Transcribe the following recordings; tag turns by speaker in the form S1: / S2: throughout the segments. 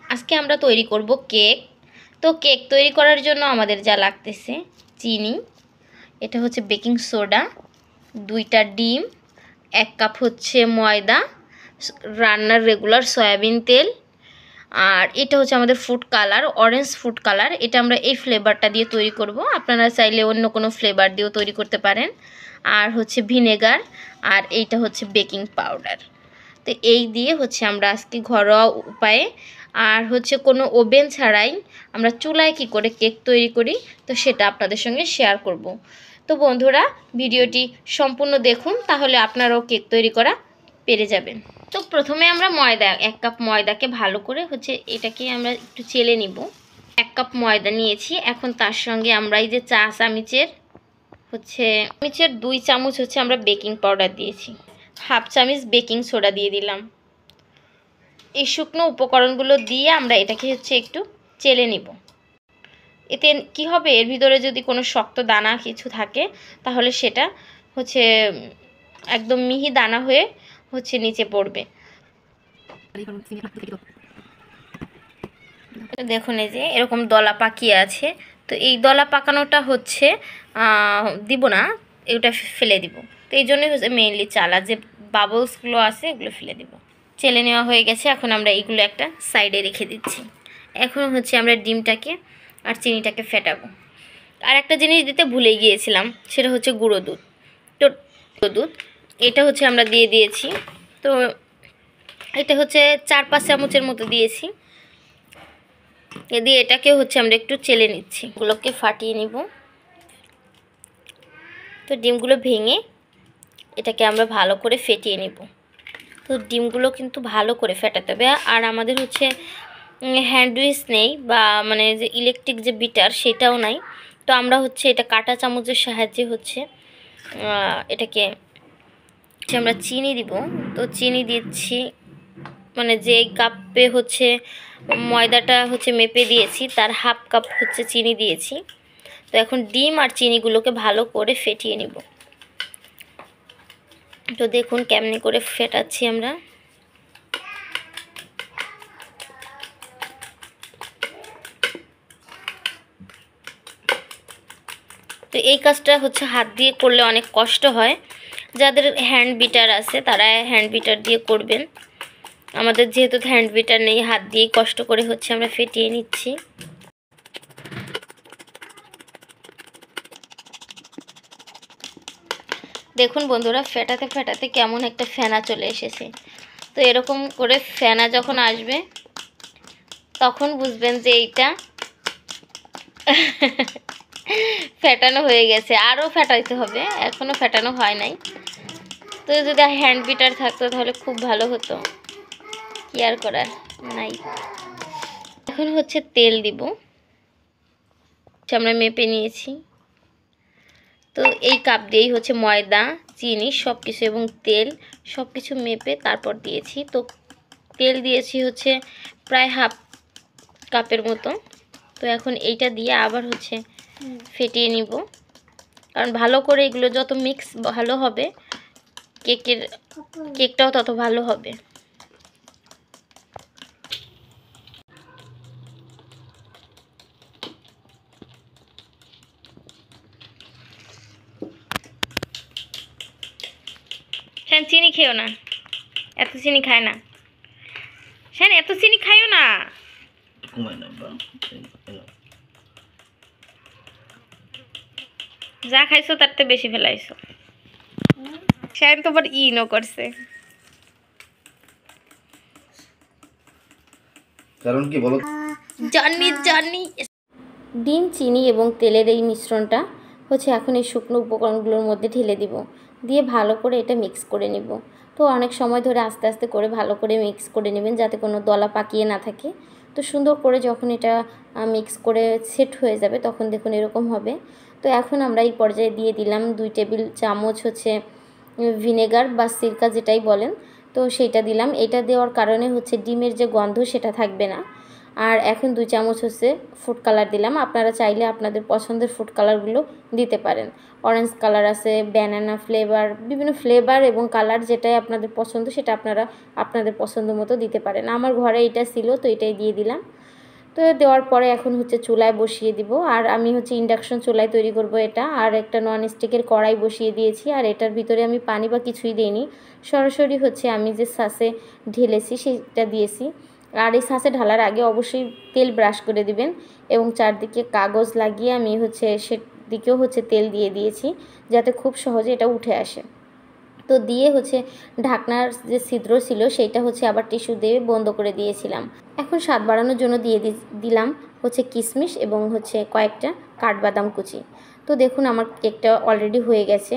S1: আজকে আমরা তৈরি করব কেক। তো কেক তৈরি করার জন্য আমাদের যা লাগতেছে চিনি, এটা হচ্ছে বেকিং সোডা, 2টা ডিম, 1 কাপ হচ্ছে ময়দা, রান্নার রেগুলার সয়াবিন তেল, আর এটা হচ্ছে আমাদের food colour, orange food colour. এটা আমরা এই ফ্লেভারটা দিয়ে তৈরি করব, আপনারা চাইলে অন্য কোনো ফ্লেভার দিয়েও তৈরি করতে পারেন। আর হচ্ছে ভিনেগার, আর এইটা হচ্ছে বেকিং পাউডার। তো এই দিয়ে হচ্ছে আমরা আজকে ঘরোয়া উপায়ে আর হচ্ছে কোনো ওভেন ছাড়াই আমরা চুলায় কি করে কেক তৈরি করি, তো সেটা আপনাদের সঙ্গে শেয়ার করব। তো বন্ধুরা, ভিডিওটি সম্পূর্ণ দেখুন, তাহলে আপনারাও কেক তৈরি করা পেরে যাবেন। তো প্রথমে আমরা 1 কাপ ময়দাকে ভালো করে হচ্ছে এটাকে আমরা একটু চেলে নিব। 1 কাপ ময়দা নিয়েছি। এখন তার সঙ্গে আমরা এই যে চা চামচের 2 চামচ হচ্ছে আমরা বেকিং পাউডার দিয়েছি, 1/2 চামচ বেকিং সোডা দিয়ে দিলাম। এই শুকনো উপকরণগুলো দিয়ে আমরা এটাকে হচ্ছে একটু চেলে নিব। এতে কি হবে, এর ভিতরে যদি কোনো শক্ত দানা কিছু থাকে তাহলে সেটা হচ্ছে একদম মিহি দানা হয়ে হচ্ছে নিচে পড়বে। দেখুন এই যে এরকম দলা পাকিয়ে আছে। তো এই দলা পাকানোটা হচ্ছে দিব না, এটা ফেলে দিব। তো এই জন্যই হচ্ছে মেইনলি চালা যে বাবলসগুলো আছে এগুলো ফেলে দিব। চেলে নেওয়া হয়ে গেছে। এখন আমরা এইগুলো একটা সাইডে রেখে দিচ্ছি। এখন হচ্ছে আমরা ডিমটাকে আর চিনিটাকে ফেটাবো। আর একটা জিনিস দিতে ভুলে গিয়েছিলাম, সেটা হচ্ছে গুঁড়ো দুধ। তো গুঁড়ো দুধ এটা হচ্ছে আমরা দিয়ে দিয়েছি। তো এটা হচ্ছে 4-5 চামচের মতো দিয়েছি। দিয়ে এটাকে হচ্ছে আমরা একটু চেলে নিচ্ছি, এগুলোকে ফাটিয়ে নিব। তো ডিমগুলো ভেঙে এটাকে আমরা ভালো করে ফেটিয়ে নিব। তো ডিমগুলো কিন্তু ভালো করে ফেটাতে হবে। আর আমাদের হচ্ছে হ্যান্ড উইচ নেই, বা মানে যে ইলেকট্রিক যে বিটার সেটাও নাই। তো আমরা হচ্ছে এটা কাঁটা চামচের সাহায্যে হচ্ছে এটাকে আমরা চিনি দিব। তো চিনি দিচ্ছি, মানে যে কাপে হচ্ছে ময়দাটা হচ্ছে মেপে দিয়েছি তার 1/2 কাপ হচ্ছে চিনি দিয়েছি। তো এখন ডিম আর চিনিগুলোকে ভালো করে ফেটিয়ে নিব। তো দেখুন কেমনি করে ফেটাচ্ছি আমরা। তো এই কাজটা হচ্ছে হাত দিয়ে করলে অনেক কষ্ট হয়। যাদের হ্যান্ড বিটার আছে তারা হ্যান্ড বিটার দিয়ে করবেন। আমাদের যেহেতু হ্যান্ড বিটার নেই, হাত দিয়েই কষ্ট করে হচ্ছে আমরা ফেটিয়ে নিচ্ছি। দেখুন বন্ধুরা, ফেটাতে ফেটাতে কেমন একটা ফেনা চলে এসেছে। তো এরকম করে ফেনা যখন আসবে তখন বুঝবেন যে এইটা ফেটানো হয়ে গেছে। আরও ফেটাইতে হবে, এখনও ফেটানো হয় নাই। তো যদি হ্যান্ড বিটার থাকতো তাহলে খুব ভালো হতো, কি আর করার নাই। এখন হচ্ছে তেল দিব, আমরা মেপে নিয়েছি। তো এই কাপ দিয়েই হচ্ছে ময়দা, চিনি সব কিছু এবং তেল সব কিছু মেপে তারপর দিয়েছি। তো তেল দিয়েছি হচ্ছে প্রায় 1/2 কাপের মতো। তো এখন এইটা দিয়ে আবার হচ্ছে ফেটিয়ে নিব, কারণ ভালো করে এগুলো যত মিক্স ভালো হবে কেকটাও তত ভালো হবে। হ্যাঁ, চিনি খেও না, এত চিনি খায় না। হ্যাঁ, এত চিনি খাইও না। যা খাইছো তার তো বেশি ফেলাইছো। শায়ন তো আবার ইনো করছে,
S2: কারণ কি বলো?
S1: জানি। ডিম, চিনি এবং তেলের এই মিশ্রণটা হচ্ছে এখন এই শুকনো উপকরণগুলোর মধ্যে ঢেলে দিব, দিয়ে ভালো করে এটা মিক্স করে নিব। তো অনেক সময় ধরে আস্তে আস্তে করে ভালো করে মিক্স করে নেবেন, যাতে কোনো দলা পাকিয়ে না থাকে। তো সুন্দর করে যখন এটা মিক্স করে সেট হয়ে যাবে তখন দেখুন এরকম হবে। তো এখন আমরা এই পর্যায়ে দিয়ে দিলাম 2 টেবিল চামচ হচ্ছে ভিনেগার বা সিরকা যেটাই বলেন, তো সেইটা দিলাম। এটা দেওয়ার কারণে হচ্ছে ডিমের যে গন্ধ সেটা থাকবে না। আর এখন 2 চামচ হচ্ছে ফুড কালার দিলাম। আপনারা চাইলে আপনাদের পছন্দের ফুড কালারগুলো দিতে পারেন। অরেঞ্জ কালার আছে, ব্যানানা ফ্লেভার, বিভিন্ন ফ্লেভার এবং কালার যেটাই আপনাদের পছন্দ সেটা আপনারা আপনাদের পছন্দ মতো দিতে পারেন। আমার ঘরে এটা ছিল তো এটাই দিয়ে দিলাম। তো দেওয়ার পরে এখন হচ্ছে চুলায় বসিয়ে দিব। আর আমি হচ্ছে ইন্ডাকশন চুলায় তৈরি করব এটা। আর একটা নন স্টিকের কড়াই বসিয়ে দিয়েছি। আর এটার ভিতরে আমি পানি বা কিছুই দিইনি, সরাসরি হচ্ছে আমি যে সসে ঢেলেছি সেটা দিয়েছি। আর এই সসে ঢালার আগে অবশ্যই তেল ব্রাশ করে দিবেন এবং চারদিকে কাগজ লাগিয়ে আমি হচ্ছে সেদিকেও হচ্ছে তেল দিয়ে দিয়েছি যাতে খুব সহজে এটা উঠে আসে। তো দিয়ে হচ্ছে ঢাকনার যে ছিদ্র ছিল সেইটা হচ্ছে আবার টিস্যু দিয়ে বন্ধ করে দিয়েছিলাম। এখন স্বাদ বাড়ানোর জন্য দিয়ে দিলাম হচ্ছে কিশমিশ এবং হচ্ছে কয়েকটা কাঠবাদাম কুচি। তো দেখুন আমার কেকটা অলরেডি হয়ে গেছে।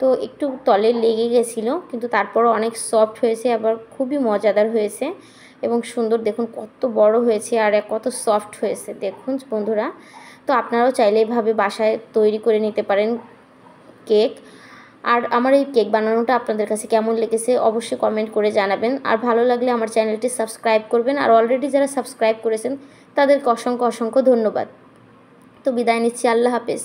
S1: তো একটু তলে লেগে গেছিলো কিন্তু তারপরও অনেক সফট হয়েছে, আবার খুবই মজাদার হয়েছে এবং সুন্দর। দেখুন কত বড় হয়েছে আর কত সফট হয়েছে দেখুন বন্ধুরা। তো আপনারাও চাইলে এইভাবে বাসায় তৈরি করে নিতে পারেন কেক। আর আমার এই কেক বানানোটা আপনাদের কাছে কেমন লেগেছে অবশ্যই কমেন্ট করে জানাবেন। আর ভালো লাগলে আমার চ্যানেলটি সাবস্ক্রাইব করবেন। আর অলরেডি যারা সাবস্ক্রাইব করেছেন তাদেরকে অসংখ্য অসংখ্য ধন্যবাদ। তো বিদায় নিচ্ছি, আল্লাহ হাফেজ।